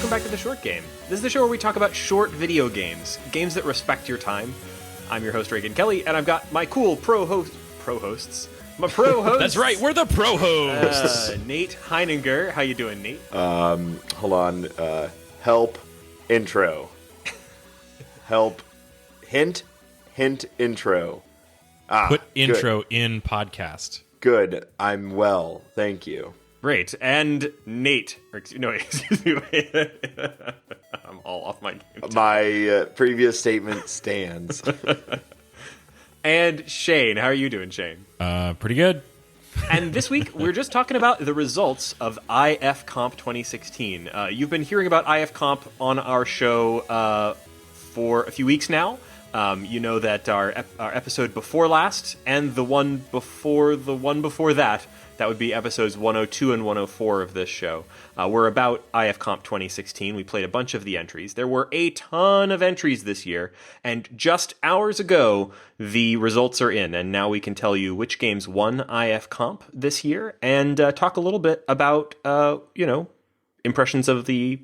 welcome back to The Short Game. This is the show where we talk about short video games, games that respect your time. I'm your host, Reagan Kelly, and I've got my cool pro hosts. That's right, we're the pro hosts. Nate Heininger. How you doing, Nate? Hold on. Help intro. Help hint intro. Put intro in podcast. Good. I'm well. Thank you. Great. And Nate. Excuse me. I'm all off my game. My previous statement stands. And Shane. How are you doing, Shane? Pretty good. And this week, we're just talking about the results of IFComp 2016. You've been hearing about IFComp on our show for a few weeks now. You know that our episode before last and the one before that would be episodes 102 and 104 of this show, were about IFComp 2016. We played a bunch of the entries. There were a ton of entries this year, and just hours ago, the results are in, and now we can tell you which games won IFComp this year, and talk a little bit about, impressions of the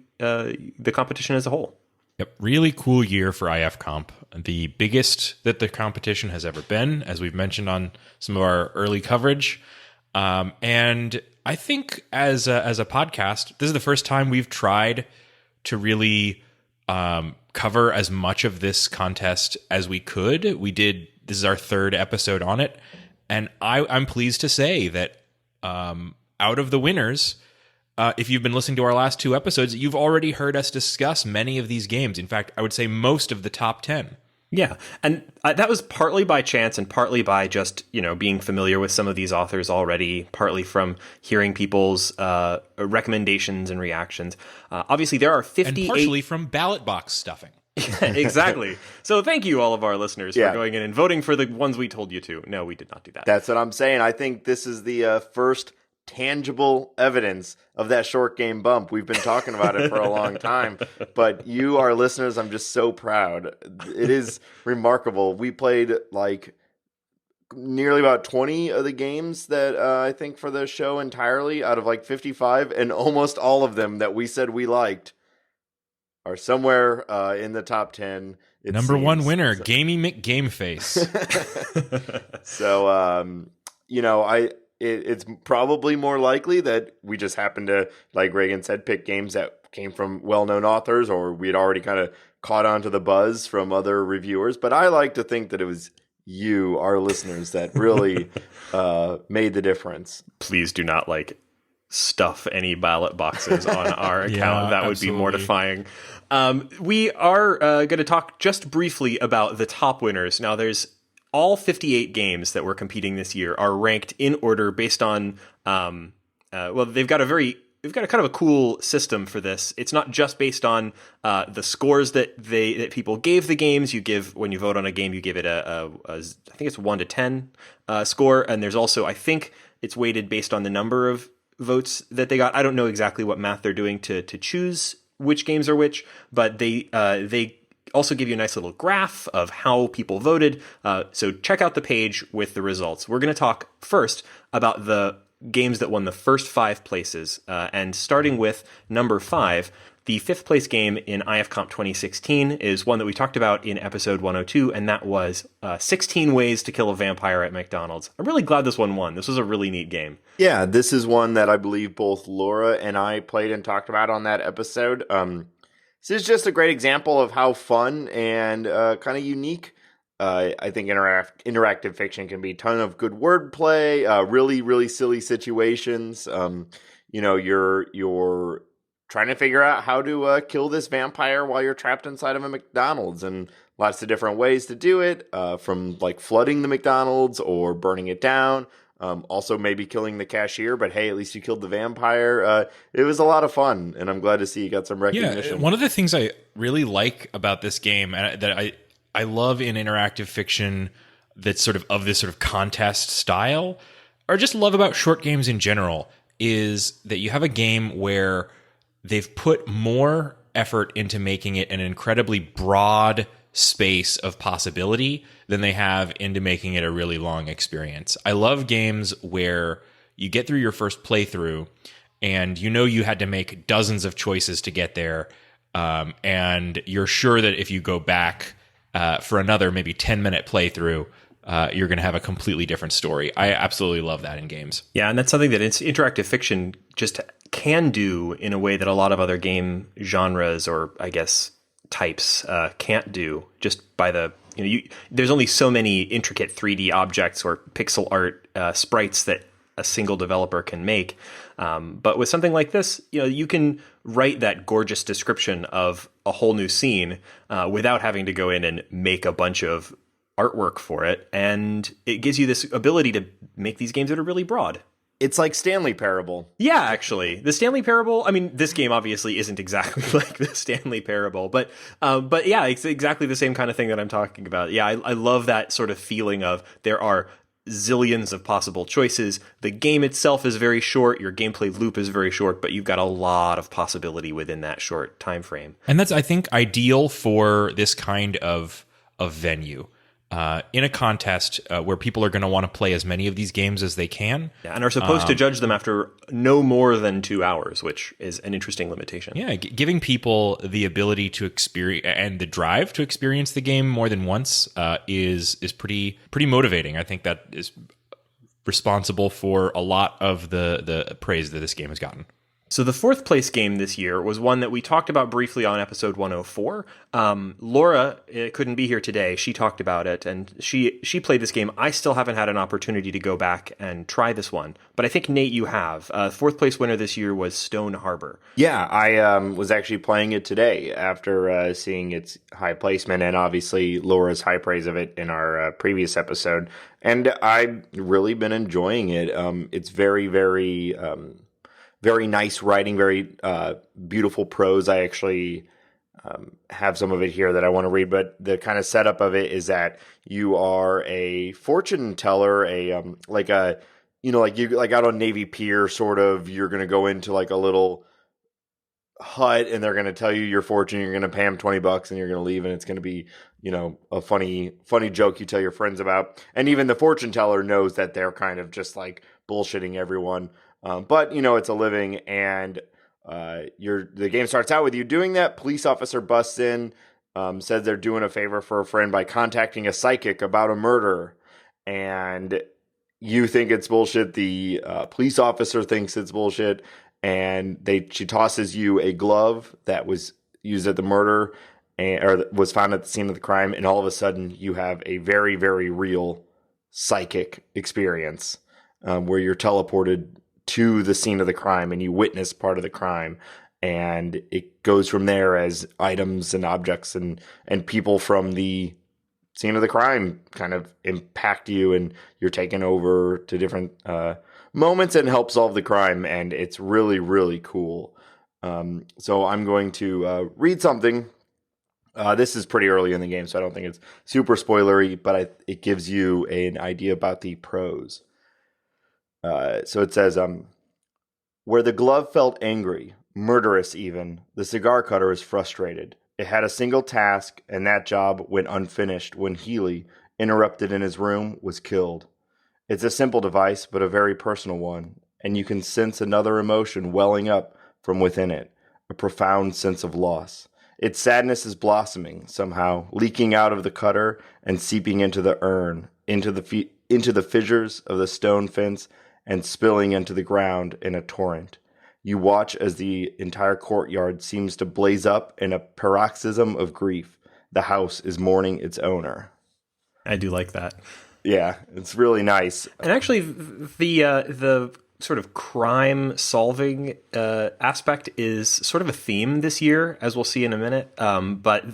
competition as a whole. Yep, really cool year for IFComp. The biggest that the competition has ever been, as we've mentioned on some of our early coverage. And I think as a podcast, this is the first time we've tried to really cover as much of this contest as we could. This is our third episode on it. And I'm pleased to say that out of the winners, if you've been listening to our last two episodes, you've already heard us discuss many of these games. In fact, I would say most of the top 10. Yeah, and that was partly by chance and partly by just, being familiar with some of these authors already, partly from hearing people's recommendations and reactions. Obviously, there are 58... And partially from ballot box stuffing. Exactly. So thank you, all of our listeners, for going in and voting for the ones we told you to. No, we did not do that. That's what I'm saying. I think this is the first tangible evidence of that short game bump. We've been talking about it for a long time, but you, our listeners, I'm just so proud. It is remarkable. We played nearly about 20 of the games that I think for the show entirely out of 55, and almost all of them that we said we liked are somewhere in the top 10. Number one winner, Gamey McGameface. So, it's probably more likely that we just happened to, like Reagan said, pick games that came from well-known authors, or we had already kind of caught on to the buzz from other reviewers. But I like to think that it was you, our listeners, that really made the difference. Please do not stuff any ballot boxes on our account. Yeah, that would absolutely be mortifying. We are going to talk just briefly about the top winners. Now, there's all 58 games that were competing this year are ranked in order based on, they've got a kind of a cool system for this. It's not just based on the scores that people gave the games. When you vote on a game, you give it I think it's 1 to 10 score, and there's also, I think it's weighted based on the number of votes that they got. I don't know exactly what math they're doing to choose which games are which, but they also give you a nice little graph of how people voted. So check out the page with the results. We're going to talk first about the games that won the first 5 places. And starting with number 5, the 5th place game in IFComp 2016 is one that we talked about in episode 102, and that was 16 Ways to Kill a Vampire at McDonald's. I'm really glad this one won. This was a really neat game. Yeah, this is one that I believe both Laura and I played and talked about on that episode. This is just a great example of how fun and kind of unique I think interactive fiction can be. A ton of good wordplay, really, really silly situations. You're trying to figure out how to kill this vampire while you're trapped inside of a McDonald's, and lots of different ways to do it, from flooding the McDonald's or burning it down. Also maybe killing the cashier, but hey, at least you killed the vampire. It was a lot of fun, and I'm glad to see you got some recognition. Yeah, one of the things I really like about this game, and that I love in interactive fiction that's sort of this sort of contest style, or just love about short games in general, is that you have a game where they've put more effort into making it an incredibly broad space of possibility than they have into making it a really long experience. I love games where you get through your first playthrough and you had to make dozens of choices to get there, and you're sure that if you go back for another maybe 10-minute playthrough, you're going to have a completely different story. I absolutely love that in games. Yeah, and that's something that interactive fiction just can do in a way that a lot of other game genres, or I guess types, can't do, just by the there's only so many intricate 3D objects or pixel art sprites that a single developer can make. But with something like this, you can write that gorgeous description of a whole new scene without having to go in and make a bunch of artwork for it. And it gives you this ability to make these games that are really broad. It's like Stanley Parable. Yeah, actually. The Stanley Parable, I mean, this game obviously isn't exactly like the Stanley Parable, but yeah, it's exactly the same kind of thing that I'm talking about. Yeah, I love that sort of feeling of there are zillions of possible choices. The game itself is very short. Your gameplay loop is very short, but you've got a lot of possibility within that short time frame. And that's, I think, ideal for this kind of venue. In a contest where people are going to want to play as many of these games as they can. Yeah, and are supposed to judge them after no more than 2 hours, which is an interesting limitation. Yeah, giving people the ability to experience and the drive to experience the game more than once is pretty motivating. I think that is responsible for a lot of the praise that this game has gotten. So the fourth place game this year was one that we talked about briefly on episode 104. Laura couldn't be here today. She talked about it, and she played this game. I still haven't had an opportunity to go back and try this one, but I think, Nate, you have. Fourth place winner this year was Stone Harbor. Yeah, I was actually playing it today after seeing its high placement and obviously Laura's high praise of it in our previous episode. And I've really been enjoying it. It's very, very... very nice writing, very beautiful prose. I actually have some of it here that I want to read, but the kind of setup of it is that you are a fortune teller, like out on Navy Pier, sort of. You're going to go into like a little hut, and they're going to tell you your fortune. You're going to pay them $20, and you're going to leave, and it's going to be a funny joke you tell your friends about. And even the fortune teller knows that they're kind of just like bullshitting everyone. But it's a living, and the game starts out with you doing that. Police officer busts in, says they're doing a favor for a friend by contacting a psychic about a murder, and you think it's bullshit. The police officer thinks it's bullshit, and she tosses you a glove that was used at the murder or was found at the scene of the crime, and all of a sudden you have a very, very real psychic experience where you're teleported to the scene of the crime and you witness part of the crime, and it goes from there as items and objects and people from the scene of the crime kind of impact you, and you're taken over to different moments and help solve the crime, and it's really, really cool. So I'm going to read something. This is pretty early in the game, so I don't think it's super spoilery, but it gives you an idea about the prose. So it says, where the glove felt angry, murderous even, the cigar cutter is frustrated. It had a single task, and that job went unfinished when Healy, interrupted in his room, was killed. It's a simple device, but a very personal one, and you can sense another emotion welling up from within it, a profound sense of loss. Its sadness is blossoming, somehow, leaking out of the cutter and seeping into the urn, into the fissures of the stone fence, and spilling into the ground in a torrent. You watch as the entire courtyard seems to blaze up in a paroxysm of grief. The house is mourning its owner. I do like that. Yeah, it's really nice. And actually, the sort of crime solving aspect is sort of a theme this year, as we'll see in a minute. But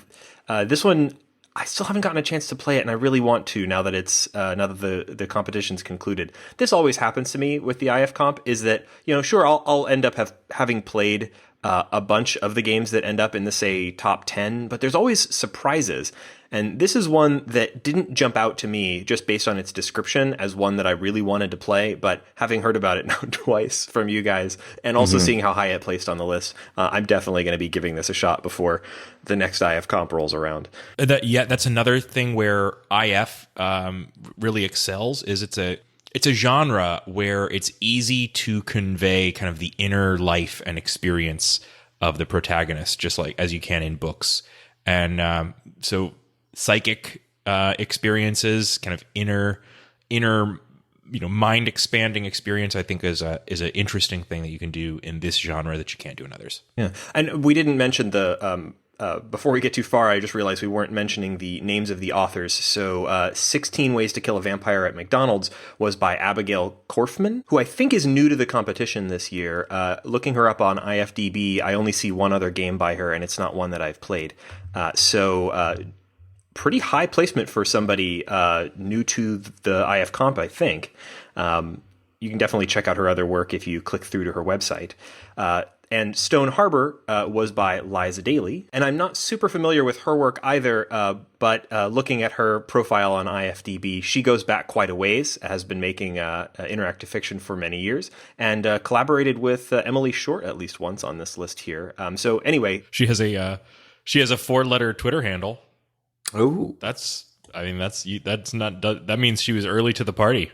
this one, I still haven't gotten a chance to play it, and I really want to now that the competition's concluded. This always happens to me with the IFComp, is that sure I'll end up having played a bunch of the games that end up in the, say, top 10, but there's always surprises. And this is one that didn't jump out to me just based on its description as one that I really wanted to play, but having heard about it now twice from you guys, and also seeing how high it placed on the list, I'm definitely going to be giving this a shot before the next IFComp rolls around. That's another thing where IF really excels, is it's it's a genre where it's easy to convey kind of the inner life and experience of the protagonist, just like as you can in books. And so psychic experiences, kind of inner mind expanding experience, I think is an interesting thing that you can do in this genre that you can't do in others. Yeah, and we didn't mention the before we get too far, I just realized we weren't mentioning the names of the authors. So 16 Ways to Kill a Vampire at McDonald's was by Abigail Korfman, who I think is new to the competition this year. Looking her up on IFDB, I only see one other game by her, and it's not one that I've played. So pretty high placement for somebody new to the IFComp, I think. You can definitely check out her other work if you click through to her website. And Stone Harbor was by Liza Daly. And I'm not super familiar with her work either, but looking at her profile on IFDB, she goes back quite a ways, has been making interactive fiction for many years, and collaborated with Emily Short at least once on this list here. So anyway. She has a 4-letter Twitter handle. Oh, that means she was early to the party.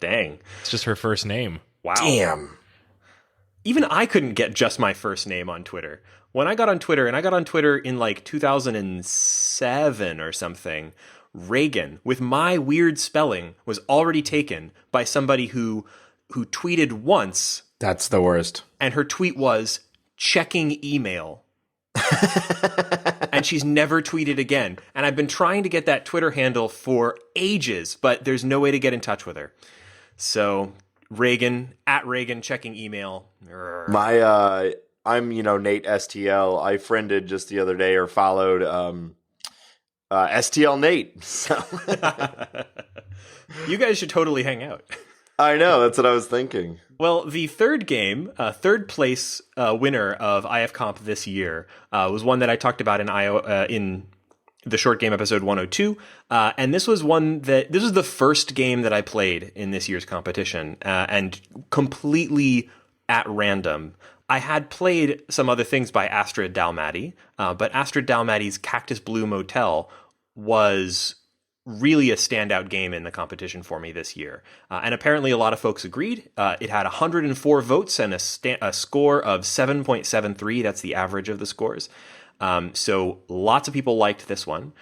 Dang. It's just her first name. Wow. damn. Even I couldn't get just my first name on Twitter. When I got on Twitter, and I got on Twitter in like 2007 or something, Reagan, with my weird spelling, was already taken by somebody who tweeted once. That's the worst. And her tweet was, checking email. And she's never tweeted again. And I've been trying to get that Twitter handle for ages, but there's no way to get in touch with her. So Reagan, at Reagan, checking email. I'm Nate STL. I friended just the other day or followed STL Nate. So you guys should totally hang out. I know, that's what I was thinking. Well, the third game, third place winner of IFComp this year, was one that I talked about in the short game episode 102. And this was this was the first game that I played in this year's competition, and completely at random. I had played some other things by Astrid Dalmaty, but Astrid Dalmaty's Cactus Blue Motel was really a standout game in the competition for me this year. And apparently a lot of folks agreed. It had 104 votes and a score of 7.73. That's the average of the scores. So lots of people liked this one.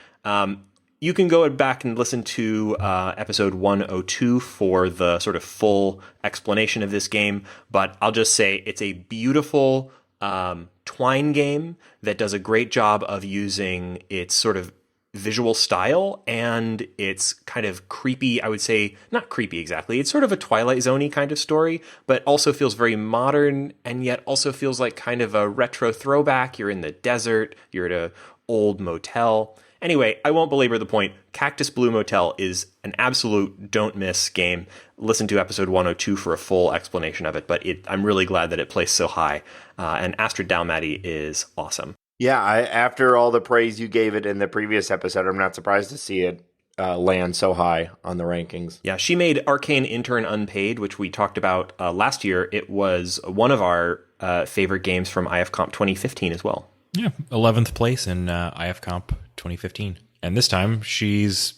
You can go back and listen to episode 102 for the sort of full explanation of this game. But I'll just say it's a beautiful Twine game that does a great job of using its sort of visual style and it's kind of creepy. I would say not creepy exactly. It's sort of a Twilight Zone-y kind of story, but also feels very modern and yet also feels like kind of a retro throwback. You're in the desert. You're at a old motel. Anyway, I won't belabor the point. Cactus Blue Motel is an absolute don't miss game. Listen to episode 102 for a full explanation of it, but I'm really glad that it placed so high. And Astrid Dalmaty is awesome. Yeah, after all the praise you gave it in the previous episode, I'm not surprised to see it land so high on the rankings. Yeah, she made Arcane Intern Unpaid, which we talked about last year. It was one of our favorite games from IFComp 2015 as well. Yeah, 11th place in IFComp 2015. And this time she's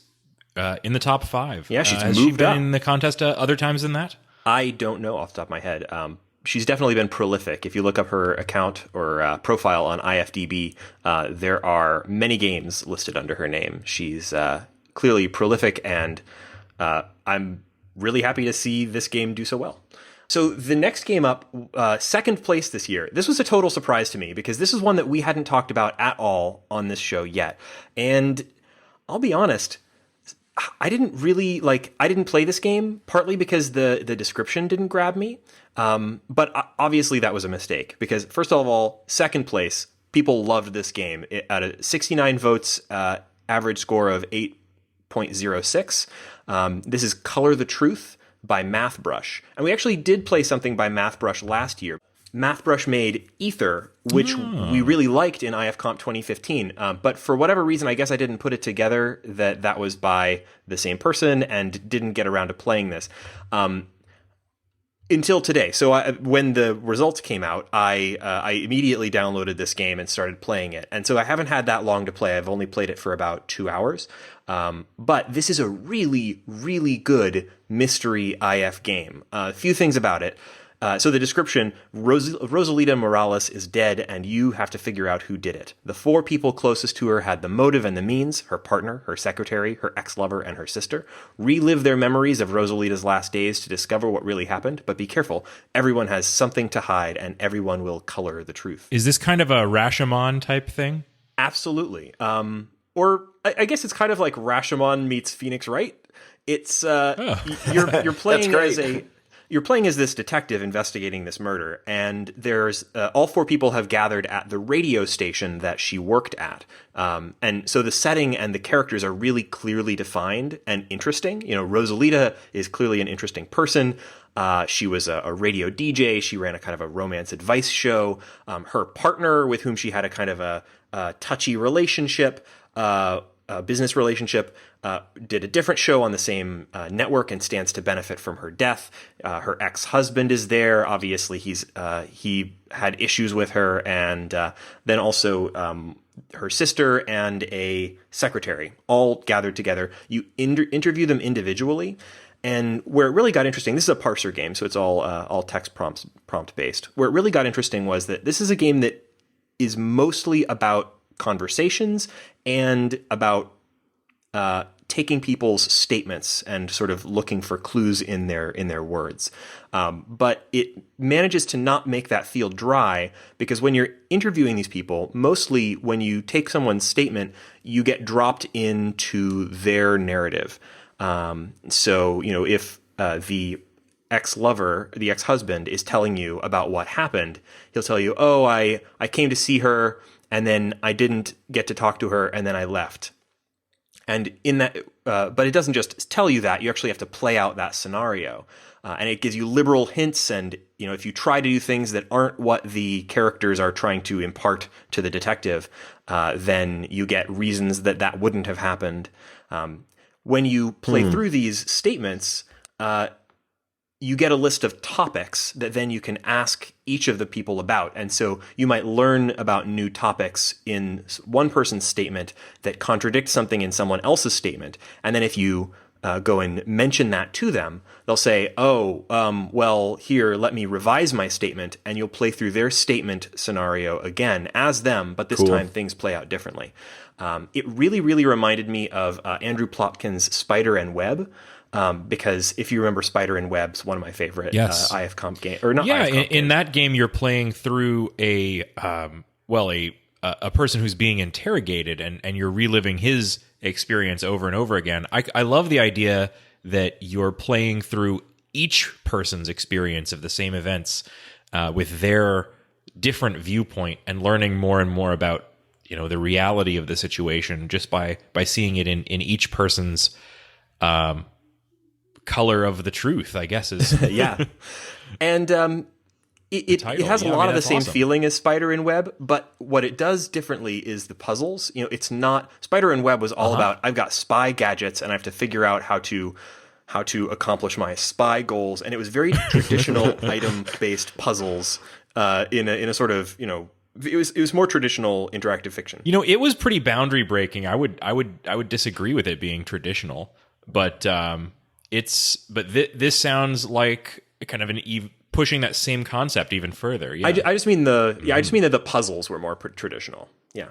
in the top 5. Yeah, she's has moved she been up. In the contest other times than that? I don't know off the top of my head. She's definitely been prolific. If you look up her account or profile on IFDB, there are many games listed under her name. She's clearly prolific, and I'm really happy to see this game do so well. So the next game up, second place this year. This was a total surprise to me because this is one that we hadn't talked about at all on this show yet. And I'll be honest, I didn't play this game, partly because the description didn't grab me. But obviously that was a mistake because, first of all, second place, people loved this game. At a 69 votes, average score of 8.06. This is Color the Truth by MathBrush. And we actually did play something by MathBrush last year. MathBrush made Ether, which we really liked in IFComp 2015. But for whatever reason, I guess I didn't put it together that was by the same person and didn't get around to playing this. until today. So when the results came out, I immediately downloaded this game and started playing it. And so I haven't had that long to play. I've only played it for about 2 hours. But this is a really, really good mystery IF game. A few things about it. So the description, Rosalita Morales is dead and you have to figure out who did it. The 4 people closest to her had the motive and the means: her partner, her secretary, her ex-lover, and her sister. Relive their memories of Rosalita's last days to discover what really happened, but be careful. Everyone has something to hide and everyone will color the truth. Is this kind of a Rashomon type thing? Absolutely. Or I guess it's kind of like Rashomon meets Phoenix Wright. It's you're playing You're playing as this detective investigating this murder, and there's all 4 people have gathered at the radio station that she worked at. And so the setting and the characters are really clearly defined and interesting. You know, Rosalita is clearly an interesting person. She was a radio DJ. She ran a kind of a romance advice show. Her partner, with whom she had a kind of a touchy relationship, business relationship, did a different show on the same network and stands to benefit from her death. Her ex-husband is there. Obviously, he had issues with her, and then also her sister and a secretary, all gathered together. You interview them individually, and where it really got interesting, this is a parser game, so it's all text prompt based. Where it really got interesting was that this is a game that is mostly about conversations and about taking people's statements and sort of looking for clues in their words. But it manages to not make that feel dry, because when you're interviewing these people, mostly when you take someone's statement, you get dropped into their narrative. So, you know, if the ex-lover, the ex-husband, is telling you about what happened, he'll tell you, oh, I came to see her, and then I didn't get to talk to her, and then I left. And in that, but it doesn't just tell you that. You actually have to play out that scenario, and it gives you liberal hints. And you know, if you try to do things that aren't what the characters are trying to impart to the detective, then you get reasons that wouldn't have happened. When you play through these statements, you get a list of topics that then you can ask each of the people about. And so you might learn about new topics in one person's statement that contradict something in someone else's statement. And then if you go and mention that to them, they'll say, well, here, let me revise my statement. And you'll play through their statement scenario again as them, but this time things play out differently. It really, really reminded me of Andrew Plotkin's Spider and Web. Because if you remember, Spider and Web's one of my favorite IFComp game, or not? Yeah, IFComp in that game, you're playing through a person who's being interrogated, and you're reliving his experience over and over again. I love the idea that you're playing through each person's experience of the same events with their different viewpoint, and learning more and more about, you know, the reality of the situation just by seeing it in each person's color of the truth, I guess is yeah. And it has a lot of the same feeling as Spider and Web, but what it does differently is the puzzles. You know, it's not, Spider and Web was all about, I've got spy gadgets and I have to figure out how to accomplish my spy goals, and it was very traditional item based puzzles in a sort of, you know, it was more traditional interactive fiction. You know, it was pretty boundary breaking. I would disagree with it being traditional, but this sounds like kind of pushing that same concept even further. Yeah. I just mean that the puzzles were more traditional. Yeah.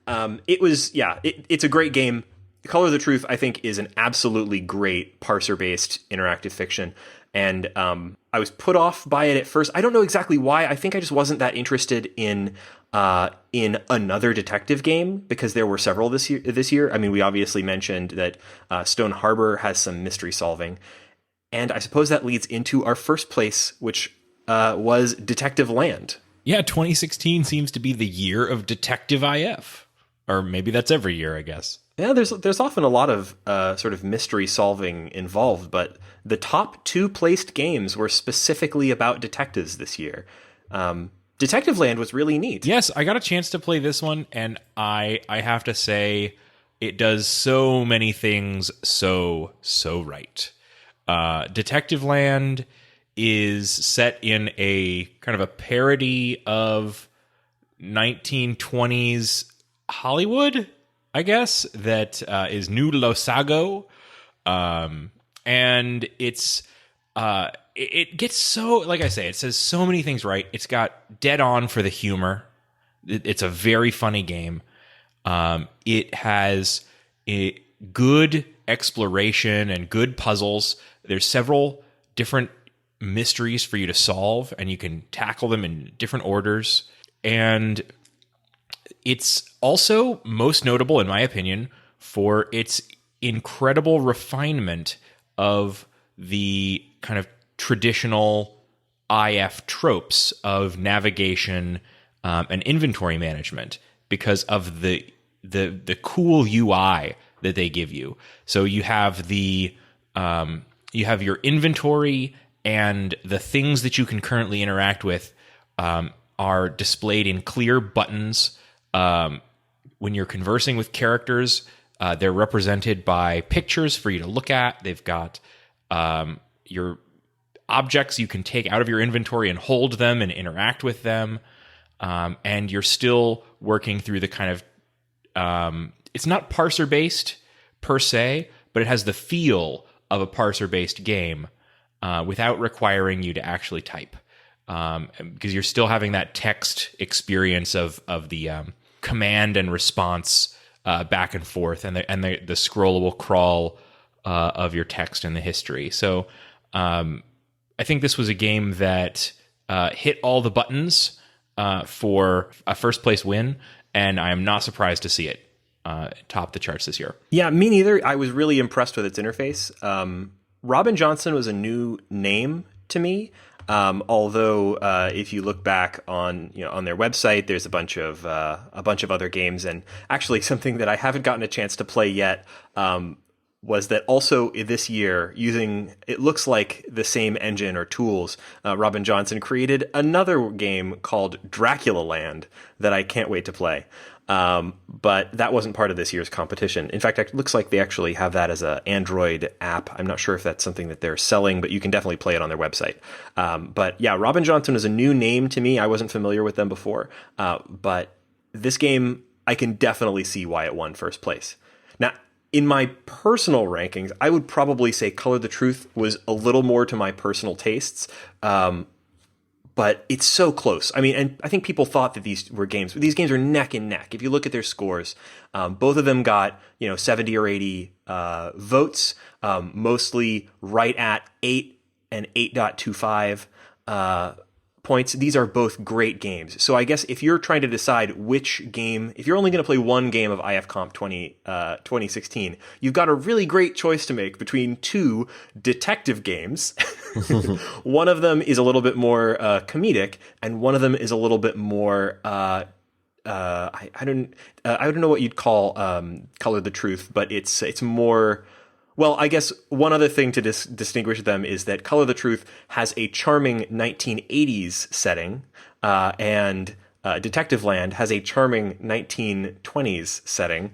It's a great game. Color of the Truth, I think, is an absolutely great parser-based interactive fiction. And I was put off by it at first. I don't know exactly why. I think I just wasn't that interested in another detective game, because there were several this year. I mean, we obviously mentioned that Stone Harbor has some mystery solving. And I suppose that leads into our first place, which was Detectiveland. Yeah, 2016 seems to be the year of Detective IF. Or maybe that's every year, I guess. Yeah, there's often a lot of sort of mystery solving involved, but the top 2 placed games were specifically about detectives this year. Detectiveland was really neat. Yes, I got a chance to play this one, and I have to say, it does so many things so right. Detectiveland is set in a kind of a parody of 1920s Hollywood, I guess, that is New Losago. And it's it gets so, like I say, it says so many things right. It's got dead on for the humor. It's a very funny game. It has a good exploration and good puzzles. There's several different mysteries for you to solve, and you can tackle them in different orders. And it's also most notable, in my opinion, for its incredible refinement of the kind of traditional IF tropes of navigation and inventory management, because of the cool UI that they give you. So you have you have your inventory, and the things that you can currently interact with are displayed in clear buttons. When you're conversing with characters, they're represented by pictures for you to look at. They've got your objects you can take out of your inventory and hold them and interact with them. And you're still working through the kind of, it's not parser-based per se, but it has the feel of a parser-based game without requiring you to actually type. Because you're still having that text experience of the command and response back and forth, and the scrollable crawl of your text and the history. So I think this was a game that hit all the buttons for a first place win, and I am not surprised to see it top the charts this year. Yeah, me neither. I was really impressed with its interface. Robin Johnson was a new name to me. Although if you look back on their website, there's a bunch of other games, and actually something that I haven't gotten a chance to play yet was that also this year, using it looks like the same engine or tools, Robin Johnson created another game called Draculaland that I can't wait to play. But that wasn't part of this year's competition. In fact, it looks like they actually have that as an Android app. I'm not sure if that's something that they're selling, but you can definitely play it on their website. But yeah, Robin Johnson is a new name to me. I wasn't familiar with them before. But this game, I can definitely see why it won first place. Now, in my personal rankings, I would probably say Color the Truth was a little more to my personal tastes. But it's so close. I mean, and I think people thought that these were games, but these games are neck and neck. If you look at their scores, both of them got 70 or 80 votes, mostly right at 8 and 8.25 points. These are both great games. So I guess if you're trying to decide which game, if you're only going to play one game of IFComp 2016, you've got a really great choice to make between two detective games. One of them is a little bit more comedic, and one of them is a little bit more I don't know what you'd call Color the Truth, but it's more. Well, I guess one other thing to distinguish them is that Color the Truth has a charming 1980s setting, and Detectiveland has a charming 1920s setting.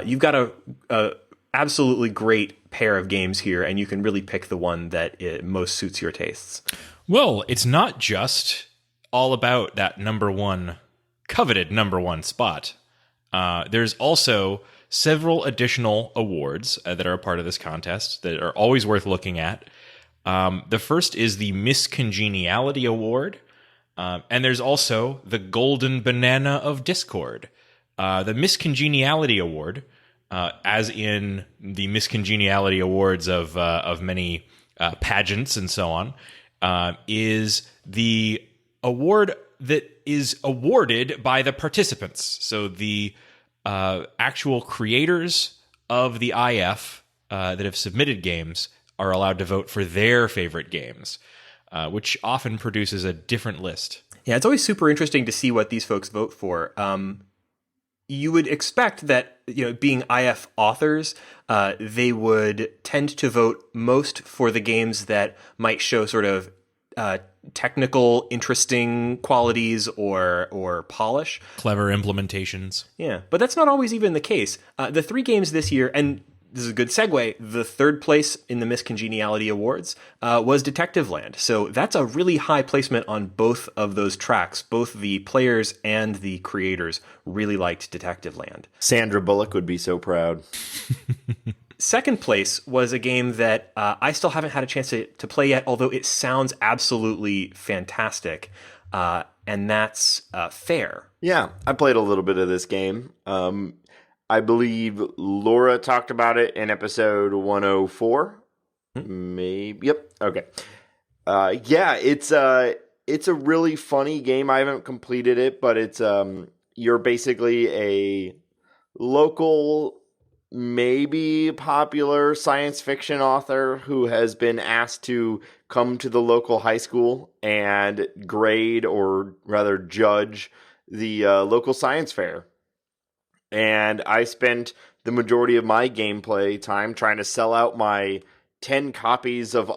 You've got a absolutely great pair of games here, and you can really pick the one that most suits your tastes. Well, it's not just all about that coveted number one spot. There's also several additional awards that are a part of this contest that are always worth looking at. The first is the Miss Congeniality Award, and there's also the Golden Banana of Discord. The Miss Congeniality Award, as in the Miss Congeniality Awards of many pageants and so on, is the award that is awarded by the participants. So the actual creators of the IF that have submitted games are allowed to vote for their favorite games, which often produces a different list. Yeah, it's always super interesting to see what these folks vote for. You would expect that, being IF authors, they would tend to vote most for the games that might show sort of technical, interesting qualities or polish. Clever implementations. Yeah, but that's not always even the case. The three games this year, and this is a good segue. The third place in the Miss Congeniality Awards was Detectiveland. So that's a really high placement on both of those tracks. Both the players and the creators really liked Detectiveland. Sandra Bullock would be so proud. Second place was a game that I still haven't had a chance to play yet, although it sounds absolutely fantastic. And that's Fair. Yeah, I played a little bit of this game. I believe Laura talked about it in episode 104. Maybe. Yep. Okay. Yeah, it's a really funny game. I haven't completed it, but it's you're basically a local, maybe popular science fiction author who has been asked to come to the local high school and grade, or rather judge, the local science fair. And I spent the majority of my gameplay time trying to sell out my 10 copies of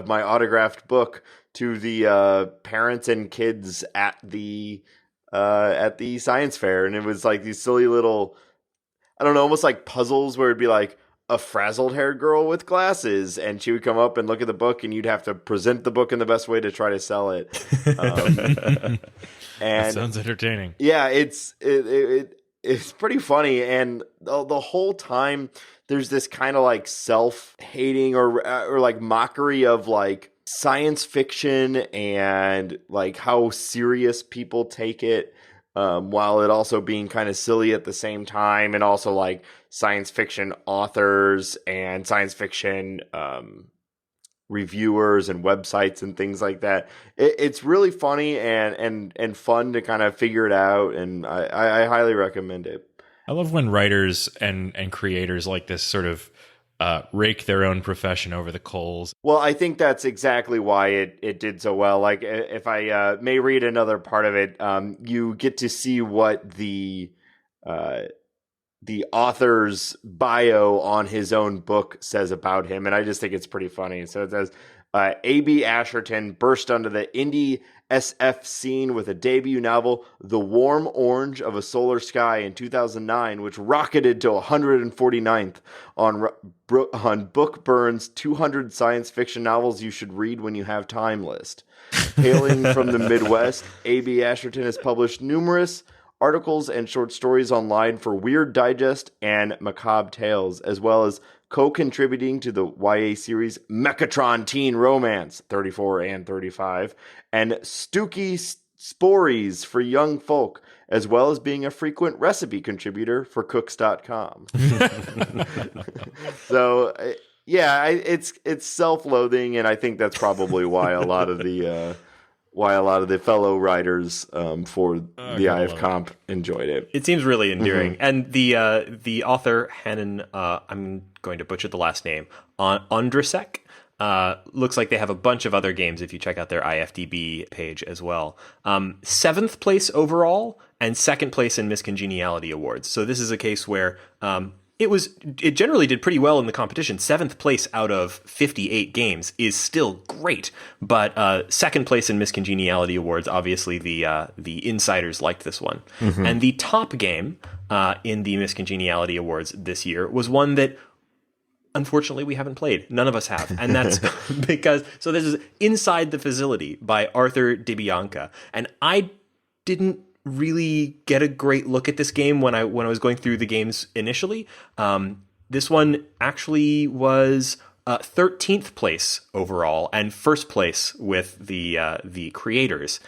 my autographed book to the parents and kids at the science fair. And it was like these silly little, I don't know, almost like puzzles where it'd be like a frazzled-haired girl with glasses, and she would come up and look at the book, and you'd have to present the book in the best way to try to sell it. And And that sounds entertaining. yeah, it's pretty funny, and the whole time there's this kind of like self-hating or like mockery of like science fiction and like how serious people take it, while it also being kind of silly at the same time, and also like science fiction authors and science fiction reviewers and websites and things like that. It's really funny and fun to kind of figure it out, and I highly recommend it. I love when writers and creators like this sort of rake their own profession over the coals. Well, I think that's exactly why it did so well. Like, if I may read another part of it, you get to see what the author's bio on his own book says about him, and I just think it's pretty funny. So it says, A.B. Asherton burst onto the indie SF scene with a debut novel, The Warm Orange of a Solar Sky, in 2009, which rocketed to 149th on Bookburn's 200 science fiction novels you should read when you have time list. Hailing from the Midwest, A.B. Asherton has published numerous articles and short stories online for Weird Digest and Macabre Tales, as well as co-contributing to the YA series Mechatron Teen Romance 34 and 35 and Stooky Spories for Young Folk, as well as being a frequent recipe contributor for Cooks.com. So yeah, it's self-loathing, and I think that's probably why a lot of the fellow writers for the IFComp enjoyed it. It seems really endearing. And the author, Hannon, I'm going to butcher the last name, Ondrasek, looks like they have a bunch of other games if you check out their IFDB page as well. 7th place overall and 2nd place in Miss Congeniality Awards. So this is a case where it generally did pretty well in the competition. 7th place out of 58 games is still great, but 2nd place in Miss Congeniality Awards, obviously the insiders liked this one. And the top game in the Miss Congeniality Awards this year was one that unfortunately we haven't played. None of us have. And that's because, so this is Inside the Facility by Arthur DiBianca. And I didn't really get a great look at this game when I was going through the games initially. This one actually was 13th place overall and 1st place with the creators.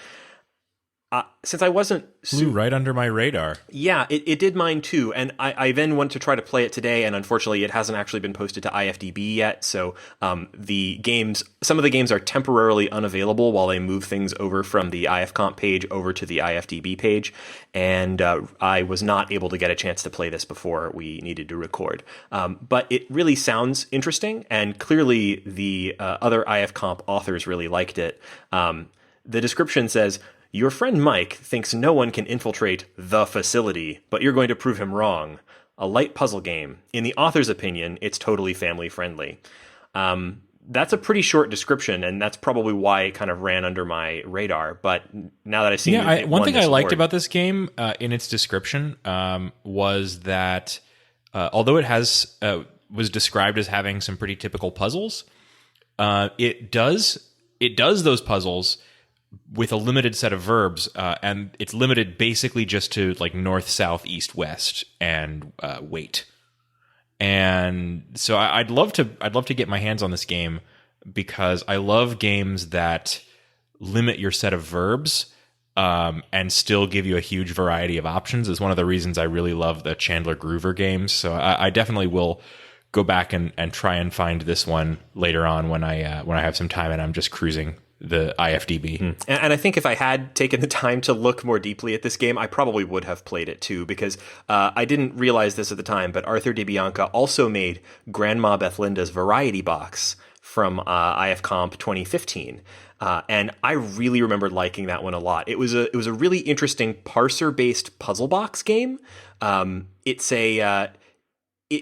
Since I wasn't Flew right under my radar. Yeah, it did mine too, and I then went to try to play it today, and unfortunately it hasn't actually been posted to IFDB yet, so some of the games are temporarily unavailable while they move things over from the IFComp page over to the IFDB page, and I was not able to get a chance to play this before we needed to record. But it really sounds interesting, and clearly the other IFComp authors really liked it. The description says, "Your friend Mike thinks no one can infiltrate the facility, but you're going to prove him wrong. A light puzzle game. In the author's opinion, it's totally family friendly." That's a pretty short description, and that's probably why it kind of ran under my radar. But now that I've seen one thing I liked about this game in its description was that although it has was described as having some pretty typical puzzles. It does those puzzles with a limited set of verbs, and it's limited basically just to like north, south, east, west, and wait. And so I'd love to get my hands on this game, because I love games that limit your set of verbs and still give you a huge variety of options. Is one of the reasons I really love the Chandler Groover games. So I definitely will go back and try and find this one later on when I have some time and I'm just cruising the IFDB. And I think if I had taken the time to look more deeply at this game, I probably would have played it too, because I didn't realize this at the time, but Arthur DiBianca also made Grandma Bethlinda's Variety Box from IFComp 2015. And I really remembered liking that one a lot. It was a really interesting parser-based puzzle box game. It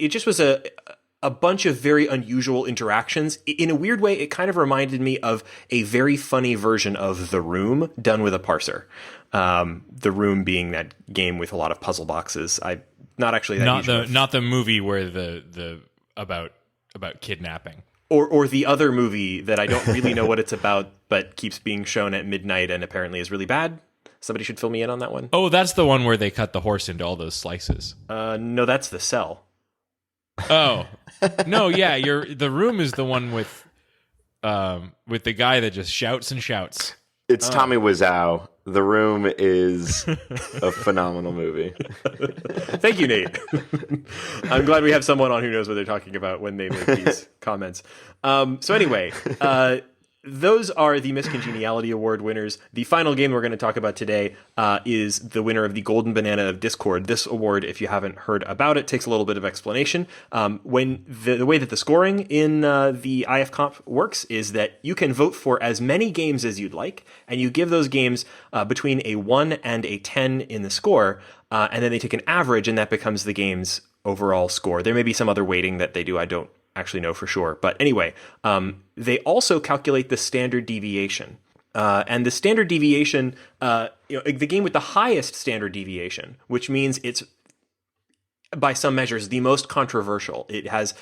just was a bunch of very unusual interactions. In a weird way, it kind of reminded me of a very funny version of The Room done with a parser. The Room being that game with a lot of puzzle boxes. Not the movie where the about kidnapping. Or the other movie that I don't really know what it's about, but keeps being shown at midnight and apparently is really bad. Somebody should fill me in on that one. Oh, that's the one where they cut the horse into all those slices. No, that's The Cell. Oh, no, yeah, The Room is the one with the guy that just shouts and shouts. It's Tommy Wiseau. The Room is a phenomenal movie. Thank you, Nate. I'm glad we have someone on who knows what they're talking about when they make these comments. So anyway, those are the Miss Congeniality Award winners. The final game we're going to talk about today is the winner of the Golden Banana of Discord. This award, if you haven't heard about it, takes a little bit of explanation. When the way that the scoring in the IFComp works is that you can vote for as many games as you'd like, and you give those games between a 1 and a 10 in the score, and then they take an average, and that becomes the game's overall score. There may be some other weighting that they do. I don't actually know for sure. But anyway, they also calculate the standard deviation. And the standard deviation, the game with the highest standard deviation, which means it's, by some measures, the most controversial. It has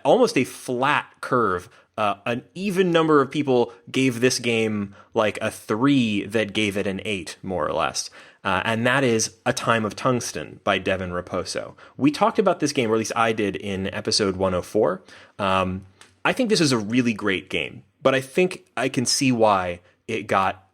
almost a flat curve. An even number of people gave this game like a 3 that gave it an 8, more or less. And that is A Time of Tungsten by Devin Raposo. We talked about this game, or at least I did, in episode 104. I think this is a really great game, but I think I can see why it got,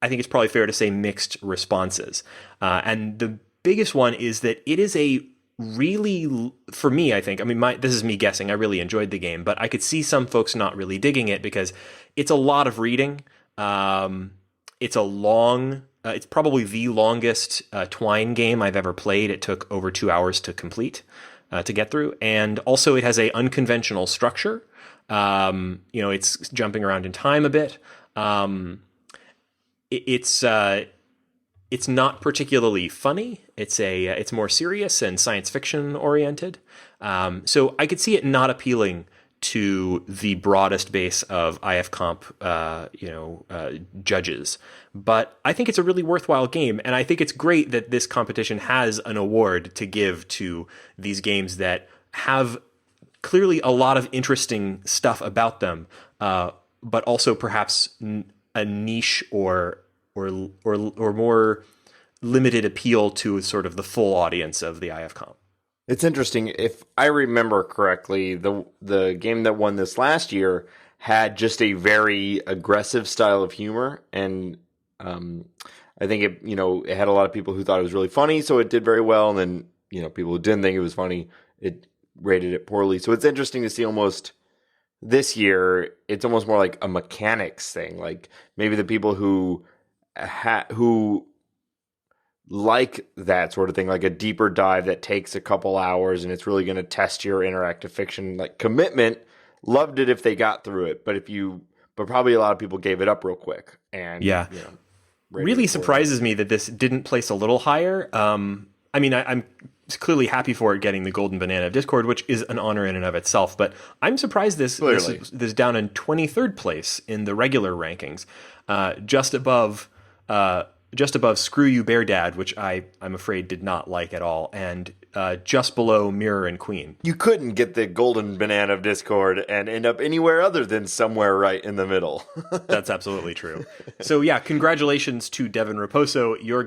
I think it's probably fair to say, mixed responses. And the biggest one is that it is a really, for me, I think, this is me guessing, I really enjoyed the game, but I could see some folks not really digging it because it's a lot of reading. It's a long... it's probably the longest Twine game I've ever played. It took over 2 hours to complete, to get through. And also it has a unconventional structure. It's jumping around in time a bit. It's not particularly funny. It's more serious and science fiction oriented. So I could see it not appealing to the broadest base of IFComp, judges. But I think it's a really worthwhile game, and I think it's great that this competition has an award to give to these games that have clearly a lot of interesting stuff about them, but also perhaps a niche or more limited appeal to sort of the full audience of the IFComp. It's interesting. If I remember correctly, the game that won this last year had just a very aggressive style of humor, and I think it had a lot of people who thought it was really funny, so it did very well, and then people who didn't think it was funny, it rated it poorly. So it's interesting to see almost this year, it's almost more like a mechanics thing. Like maybe the people who like that sort of thing, like a deeper dive that takes a couple hours and it's really going to test your interactive fiction like commitment, loved it if they got through it. But probably a lot of people gave it up real quick. And yeah, really surprises me that this didn't place a little higher. I'm clearly happy for it getting the Golden Banana of Discord, which is an honor in and of itself. But I'm surprised this down in 23rd place in the regular rankings, just above just above Screw You Bear Dad, which I'm afraid did not like at all, and just below Mirror and Queen. You couldn't get the golden banana of Discord and end up anywhere other than somewhere right in the middle. That's absolutely true. So yeah, congratulations to Devin Raposo. Your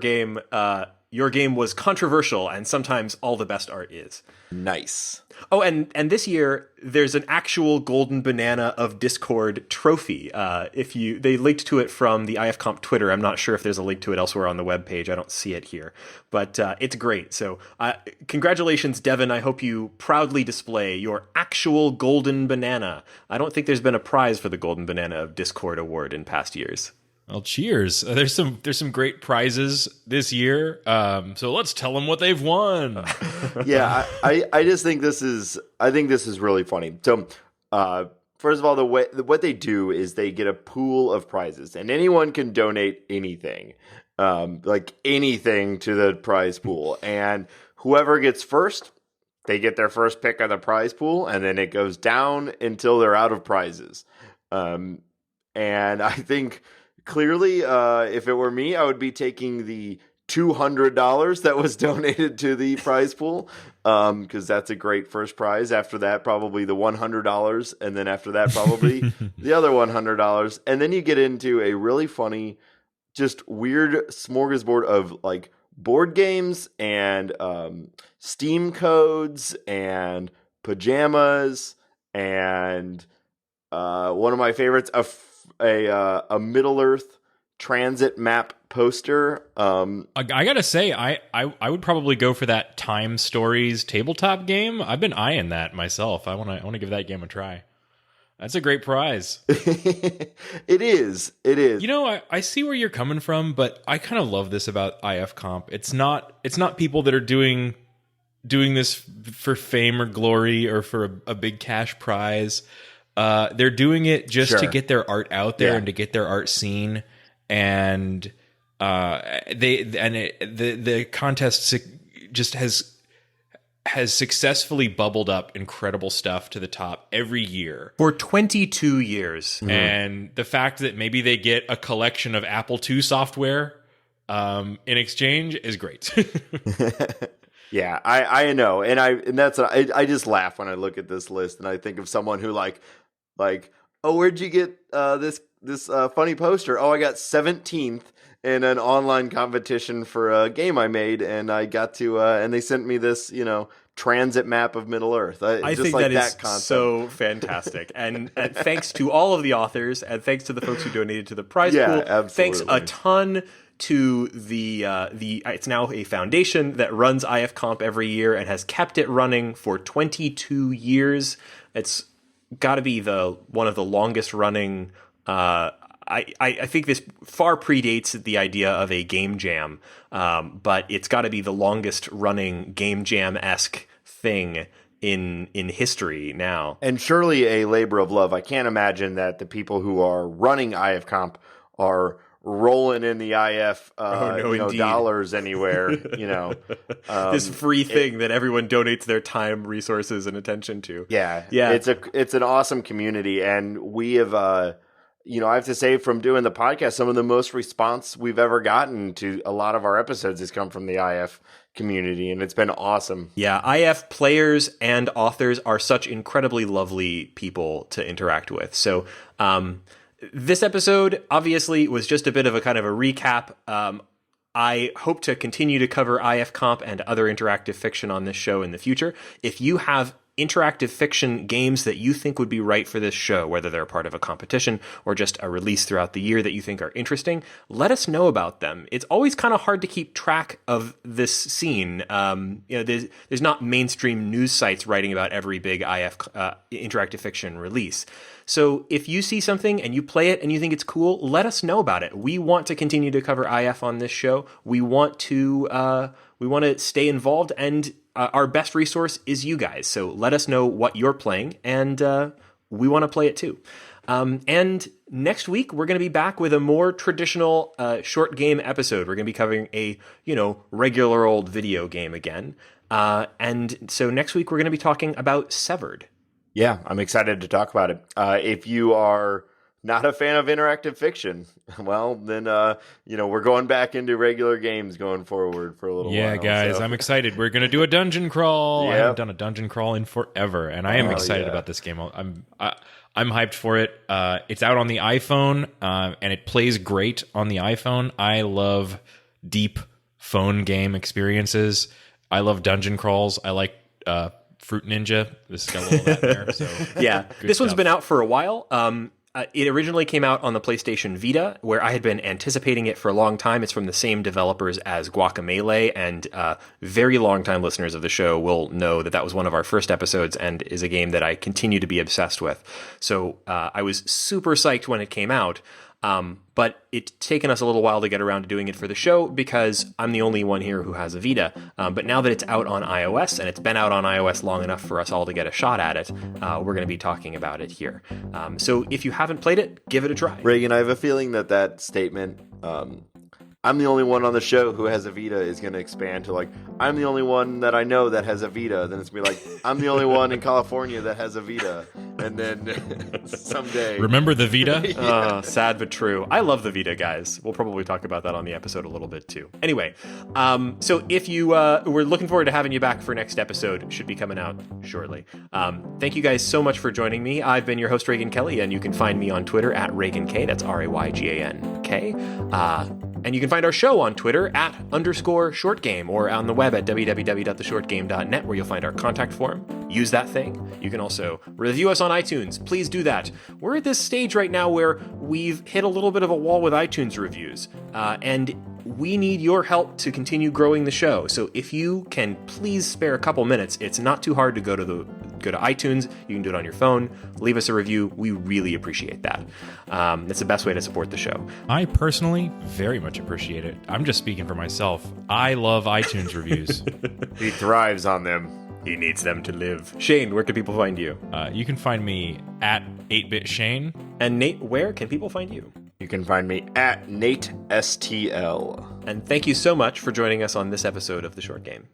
game was controversial, and sometimes all the best art is. Nice. Oh, and this year there's an actual golden banana of Discord trophy. They linked to it from the IFComp Twitter. I'm not sure if there's a link to it elsewhere on the webpage. I don't see it here, but it's great. So congratulations, Devin. I hope you proudly display your actual golden banana. I don't think there's been a prize for the golden banana of Discord award in past years. Well, cheers. There's some great prizes this year. So let's tell them what they've won. Yeah, I just think this is really funny. So, first of all, what they do is they get a pool of prizes, and anyone can donate anything, like anything to the prize pool, and whoever gets first, they get their first pick of the prize pool, and then it goes down until they're out of prizes. And I think, clearly, if it were me, I would be taking the $200 that was donated to the prize pool, because that's a great first prize. After that, probably the $100, and then after that, probably the other $100. And then you get into a really funny, just weird smorgasbord of like board games and Steam codes and pajamas and one of my favorites, a Middle Earth transit map poster. I gotta say, I would probably go for that Time Stories tabletop game. I've been eyeing that myself. I want to give that game a try. That's a great prize. It is. You know, I see where you're coming from, but I kind of love this about IFComp. It's not people that are doing this for fame or glory or for a big cash prize. They're doing it just to get their art out there and to get their art seen. And the contest just has successfully bubbled up incredible stuff to the top every year for 22 years. And the fact that maybe they get a collection of Apple II software in exchange is great. Yeah, I know, and I just laugh when I look at this list and I think of someone who like, oh, where'd you get this funny poster? Oh, I got 17th in an online competition for a game I made, and I got to and they sent me this, transit map of Middle Earth. I just think like that is concept. So fantastic, and thanks to all of the authors, and thanks to the folks who donated to the prize pool. Absolutely. Thanks a ton to the it's now a foundation that runs IFComp every year and has kept it running for 22 years. It's got to be one of the longest running. I think this far predates the idea of a game jam, but it's got to be the longest running game jam-esque thing in history now. And surely a labor of love. I can't imagine that the people who are running IFComp are rolling in the IF dollars anywhere. This free thing that everyone donates their time, resources, and attention to. Yeah. It's an awesome community, and we have I have to say, from doing the podcast, some of the most response we've ever gotten to a lot of our episodes has come from the IF community, and it's been awesome. Yeah, IF players and authors are such incredibly lovely people to interact with. So this episode obviously was just a bit of a kind of a recap. I hope to continue to cover IFComp and other interactive fiction on this show in the future. If you have interactive fiction games that you think would be right for this show, whether they're part of a competition or just a release throughout the year that you think are interesting, let us know about them. It's always kind of hard to keep track of this scene. There's not mainstream news sites writing about every big IF interactive fiction release. So if you see something and you play it and you think it's cool, let us know about it. We want to continue to cover IF on this show. We want to stay involved, and our best resource is you guys. So let us know what you're playing, and we want to play it too. And next week, we're going to be back with a more traditional short game episode. We're going to be covering a, regular old video game again. And so next week, we're going to be talking about Severed. Yeah, I'm excited to talk about it. If you are not a fan of interactive fiction. Well, then, we're going back into regular games going forward for a little while. Yeah, guys, so. I'm excited. We're going to do a dungeon crawl. I Yep. haven't done a dungeon crawl in forever, and I am excited about this game. I'm hyped for it. It's out on the iPhone, and it plays great on the iPhone. I love deep phone game experiences. I love dungeon crawls. I like Fruit Ninja. This has got a little of that there. So Yeah, this one's stuff. been out for a while. It originally came out on the PlayStation Vita, where I had been anticipating it for a long time. It's from the same developers as Guacamelee, and very long-time listeners of the show will know that was one of our first episodes and is a game that I continue to be obsessed with. So I was super psyched when it came out, but it's taken us a little while to get around to doing it for the show because I'm the only one here who has a Vita. But now that it's out on iOS, and it's been out on iOS long enough for us all to get a shot at it, we're going to be talking about it here. So if you haven't played it, give it a try. Reagan, I have a feeling that statement, I'm the only one on the show who has a Vita, is going to expand to like, I'm the only one that I know that has a Vita. Then it's going to be like, I'm the only one in California that has a Vita. And then someday. Remember the Vita? Sad but true. I love the Vita, guys. We'll probably talk about that on the episode a little bit too. Anyway, so if you we're looking forward to having you back for next episode. Should be coming out shortly. Thank you guys so much for joining me. I've been your host, Reagan Kelly, and you can find me on Twitter at ReaganK. That's RayGanK. And you can find our show on Twitter at _shortgame, or on the web at www.theshortgame.net, where you'll find our contact form. Use that thing. You can also review us on iTunes. Please do that. We're at this stage right now where we've hit a little bit of a wall with iTunes reviews, and we need your help to continue growing the show. So if you can please spare a couple minutes, it's not too hard to go to iTunes. You can do it on your phone. Leave us a review. We really appreciate that. That's the best way to support the show. I personally very much appreciate it. I'm just speaking for myself. I love iTunes reviews. He thrives on them. He needs them to live. Shane, where can people find you? You can find me at 8BitShane. And Nate, where can people find you? You can find me at NateSTL. And thank you so much for joining us on this episode of The Short Game.